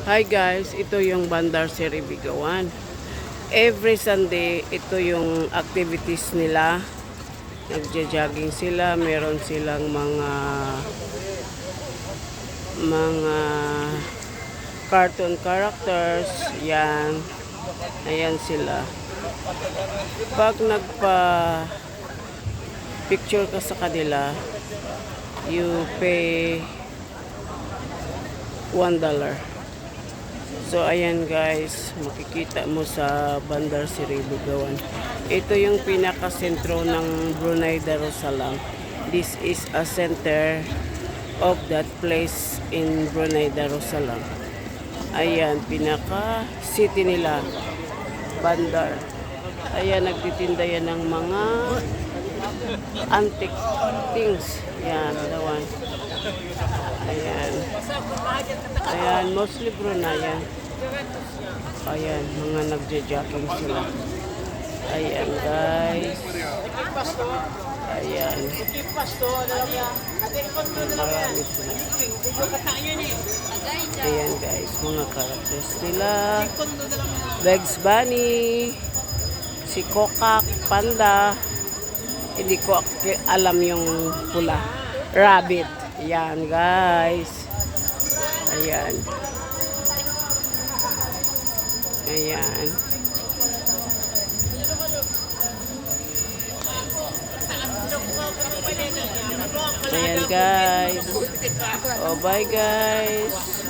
Hi guys, ito yung Bandar Seri Bigawan. Every Sunday, ito yung activities nila. Nagja-jogging sila, meron silang mga cartoon characters. Yan. Ayan sila. Pag nagpa-picture ka sa kanila, you pay $1. So, ayan guys, makikita mo sa Bandar Seri Begawan. Ito yung pinaka-sentro ng Brunei Darussalam. This is a center of that place in Brunei Darussalam. Ayan, pinaka-city nila, Bandar. Ayan, nagtitinda yan ng mga antique things. Yan, dawan. Ayan. Ayan, mostly Bruneian. Ayan, mga nagja-jogging sila. Ayan, guys. Ayan. Marami sila. Ayan, guys. Mga characters nila. Bugs Bunny. Si Kokak, Panda. Hindi ko alam yung pula. Rabbit. Ayan, guys. Ayan. Ayan. Ayan, guys. Oh, bye, guys.